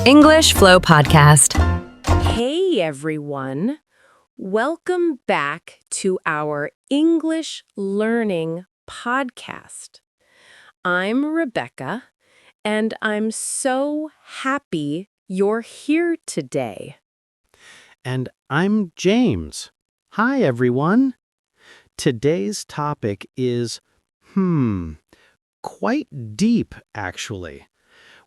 English Flow Podcast. Hey everyone, welcome back to our English Learning Podcast. I'm Rebecca, and I'm so happy you're here today. And I'm James. Hi, everyone. Today's topic is, quite deep, actually.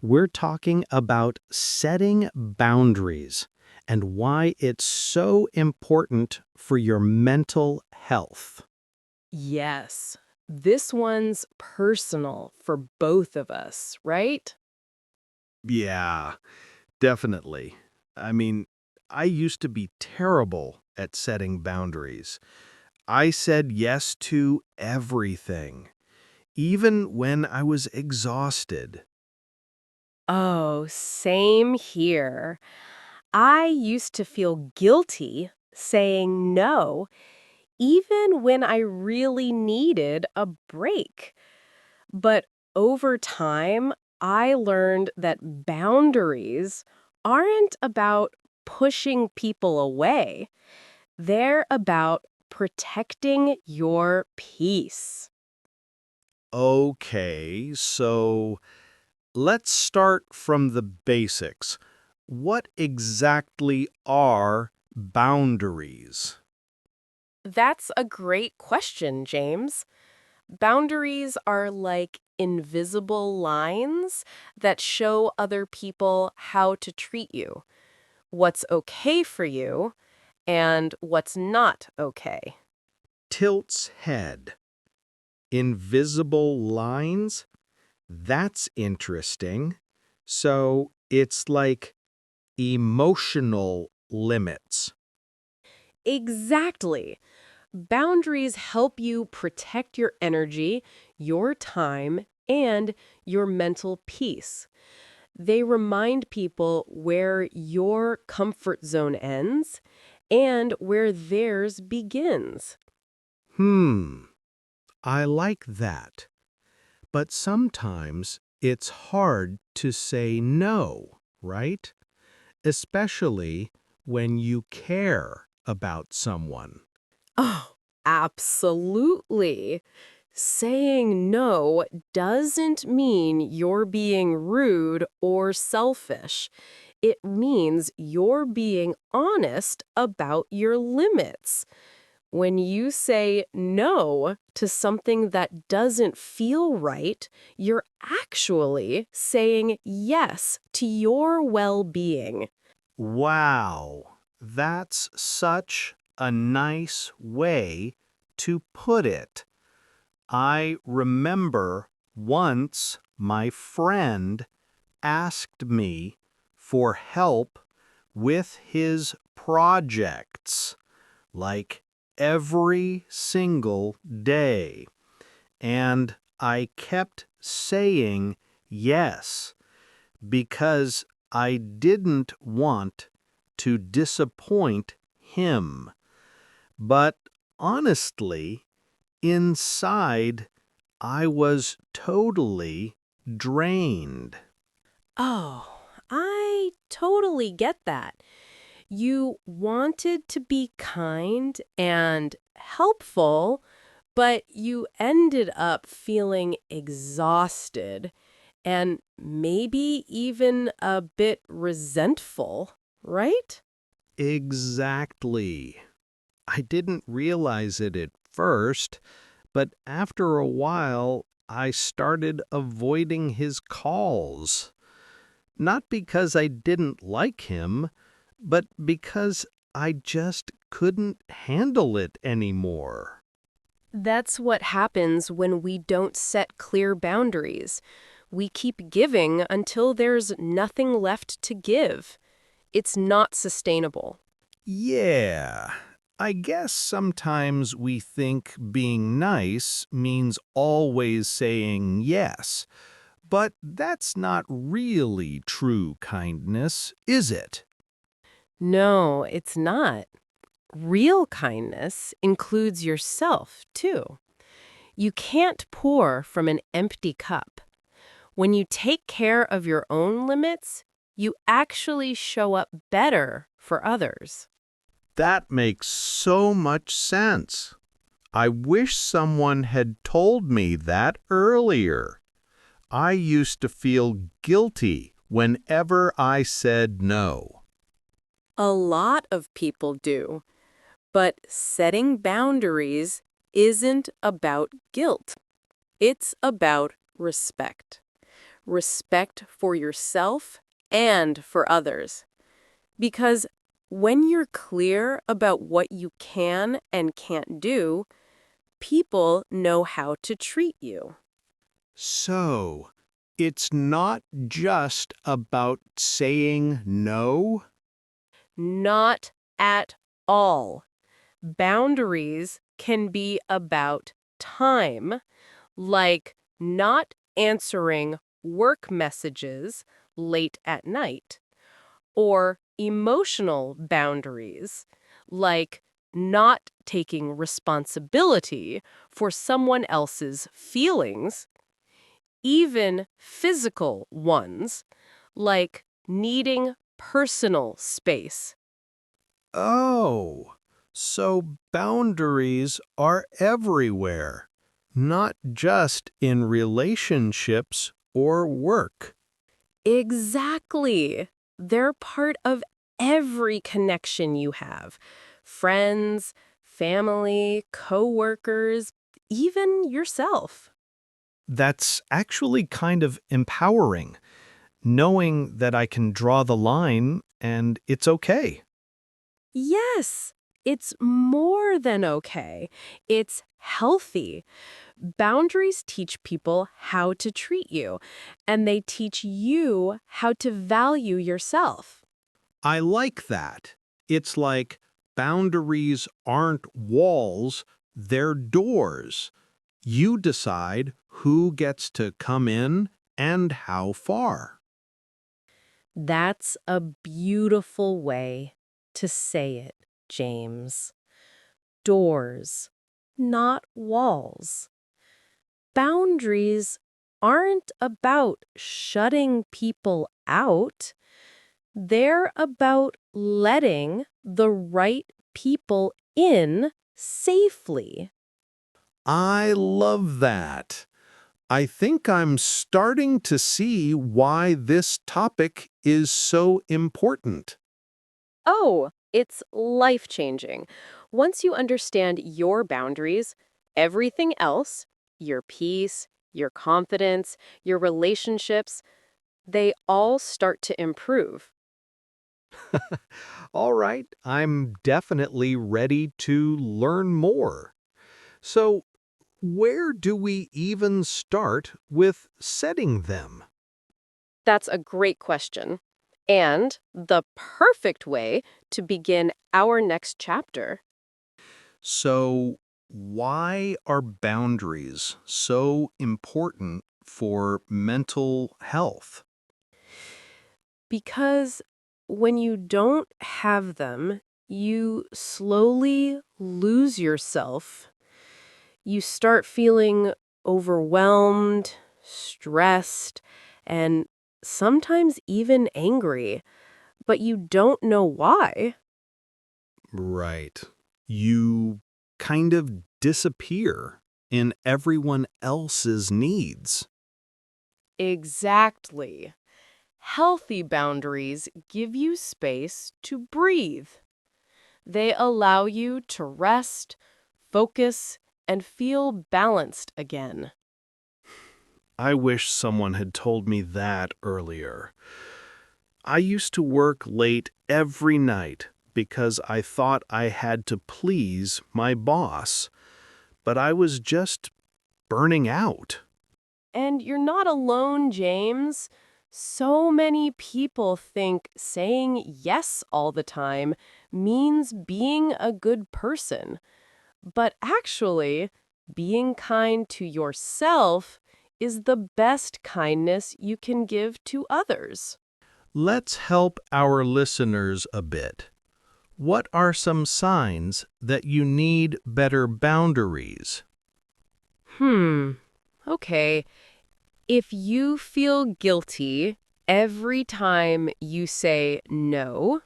We're talking about setting boundaries and why it's so important for your mental health. Yes, this one's personal for both of us, right? Yeah, definitely. I mean, I used to be terrible at setting boundaries. I said yes to everything, even when I was exhausted. Oh, same here. I used to feel guilty saying no, even when I really needed a break. But over time, I learned that boundaries aren't about pushing people away. They're about protecting your peace. Okay, so let's start from the basics. What exactly are boundaries? That's a great question, James. Boundaries are like invisible lines that show other people how to treat you, what's okay for you, and what's not okay. Tilt's head. Invisible lines? That's interesting. So it's like emotional limits. Exactly. Boundaries help you protect your energy, your time, and your mental peace. They remind people where your comfort zone ends and where theirs begins. Hmm, I like that. But sometimes it's hard to say no, right? Especially when you care about someone. Oh, absolutely. Saying no doesn't mean you're being rude or selfish. It means you're being honest about your limits. When you say no to something that doesn't feel right, you're actually saying yes to your well-being. Wow, that's such a nice way to put it. I remember once my friend asked me for help with his projects, like every single day. And I kept saying yes because I didn't want to disappoint him. But honestly, inside, I was totally drained. Oh, I totally get that. You wanted to be kind and helpful, but you ended up feeling exhausted and maybe even a bit resentful, right? Exactly. I didn't realize it at first, but after a while, I started avoiding his calls. Not because I didn't like him, but because I just couldn't handle it anymore. That's what happens when we don't set clear boundaries. We keep giving until there's nothing left to give. It's not sustainable. Yeah, I guess sometimes we think being nice means always saying yes, but that's not really true kindness, is it? No, it's not. Real kindness includes yourself, too. You can't pour from an empty cup. When you take care of your own limits, you actually show up better for others. That makes so much sense. I wish someone had told me that earlier. I used to feel guilty whenever I said no. A lot of people do, but setting boundaries isn't about guilt. It's about respect. Respect for yourself and for others. Because when you're clear about what you can and can't do, people know how to treat you. So, it's not just about saying no? Not at all. Boundaries can be about time, like not answering work messages late at night, or emotional boundaries, like not taking responsibility for someone else's feelings, even physical ones, like needing personal space. Oh, so boundaries are everywhere, not just in relationships or work. Exactly. They're part of every connection you have. Friends, family, coworkers, even yourself. That's actually kind of empowering, knowing that I can draw the line and it's okay. Yes, it's more than okay. It's healthy. Boundaries teach people how to treat you, and they teach you how to value yourself. I like that. It's like boundaries aren't walls, they're doors. You decide who gets to come in and how far. That's a beautiful way to say it, James. Doors, not walls. Boundaries aren't about shutting people out. They're about letting the right people in safely. I love that. I think I'm starting to see why this topic is so important. Oh, it's life-changing. Once you understand your boundaries, everything else, your peace, your confidence, your relationships, they all start to improve. All right, I'm definitely ready to learn more. So, where do we even start with setting them? That's a great question. And the perfect way to begin our next chapter. So, why are boundaries so important for mental health? Because when you don't have them, you slowly lose yourself. You start feeling overwhelmed, stressed, and sometimes even angry, but you don't know why. Right. You kind of disappear in everyone else's needs. Exactly. Healthy boundaries give you space to breathe. They allow you to rest, focus, and feel balanced again. I wish someone had told me that earlier. I used to work late every night because I thought I had to please my boss, but I was just burning out. And you're not alone, James. So many people think saying yes all the time means being a good person. But actually, being kind to yourself is the best kindness you can give to others. Let's help our listeners a bit. What are some signs that you need better boundaries? Okay. If you feel guilty Every time you say no,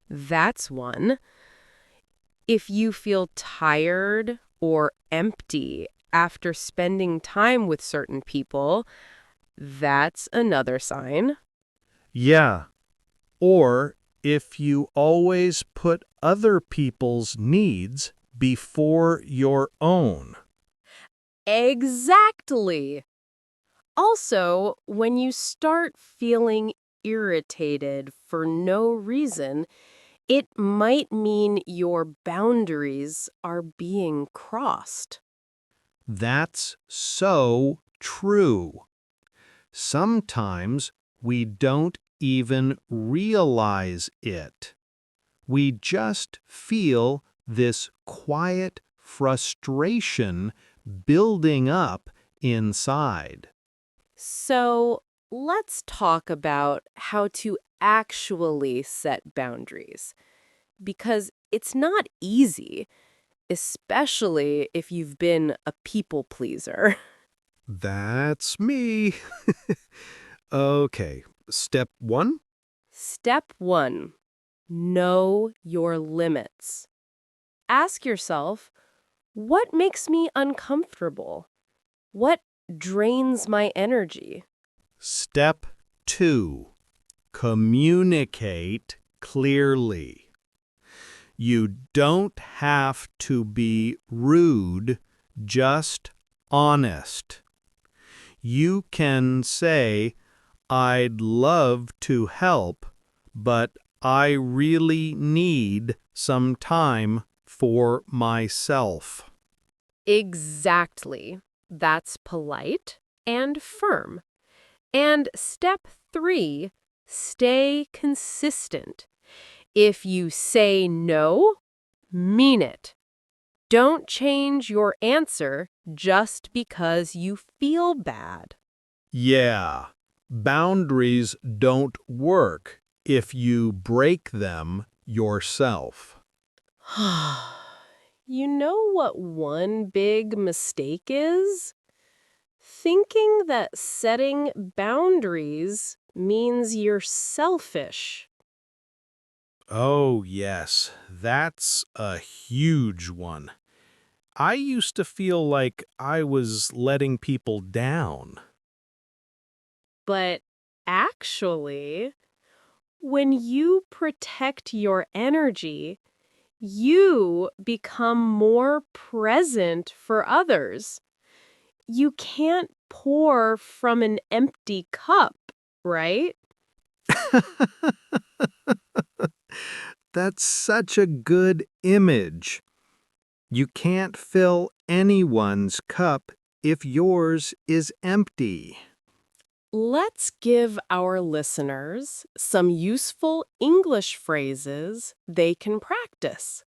that's one. If you feel tired or empty after spending time with certain people, that's another sign. Yeah. Or if you always put other people's needs before your own. Exactly. Also, when you start feeling irritated for no reason, it might mean your boundaries are being crossed. That's so true. Sometimes we don't even realize it. We just feel this quiet frustration building up inside. So, let's talk about how to actually set boundaries. Because it's not easy, especially if you've been a people pleaser. That's me. Okay, step one. Step 1. Know your limits. Ask yourself, what makes me uncomfortable? What drains my energy? Step two. Communicate clearly. You don't have to be rude, just honest. You can say, I'd love to help, but I really need some time for myself. Exactly. That's polite and firm. And step 3, stay consistent. If you say no, mean it. Don't change your answer just because you feel bad. Yeah, boundaries don't work if you break them yourself. You know what one big mistake is? Thinking that setting boundaries means you're selfish. Oh, yes, that's a huge one. I used to feel like I was letting people down. But actually, when you protect your energy, you become more present for others. You can't pour from an empty cup, right? That's such a good image. You can't fill anyone's cup if yours is empty. Let's give our listeners some useful English phrases they can practice.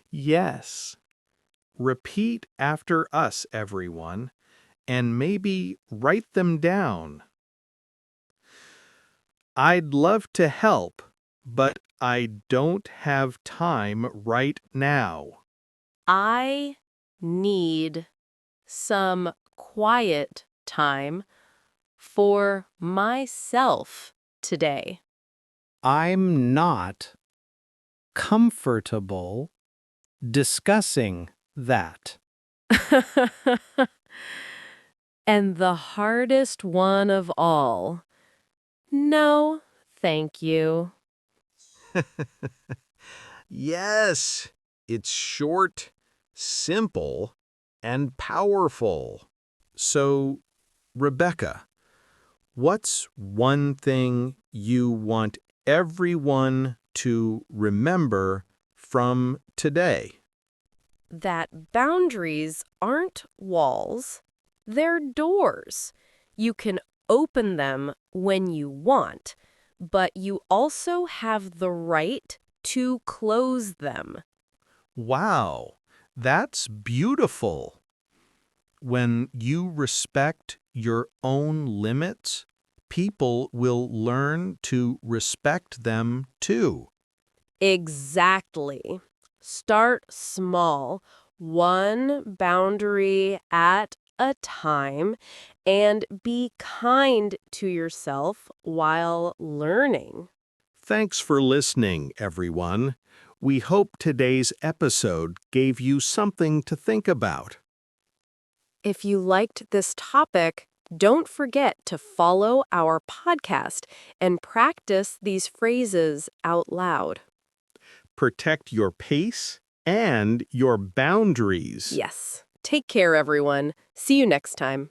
Yes. Repeat after us, everyone, and maybe write them down. I'd love to help, but I don't have time right now. I need some quiet time for myself today. I'm not comfortable discussing that. And the hardest one of all. No, thank you. Yes, it's short, simple, and powerful. So, Rebecca, what's one thing you want everyone to remember from today? That boundaries aren't walls, they're doors. You can open them when you want, but you also have the right to close them. Wow, that's beautiful. When you respect your own limits, people will learn to respect them too. Exactly. Start small, one boundary at a time and be kind to yourself while learning. Thanks for listening, everyone. We hope today's episode gave you something to think about. If you liked this topic, don't forget to follow our podcast and practice these phrases out loud. Protect your pace and your boundaries. Yes. Take care, everyone. See you next time.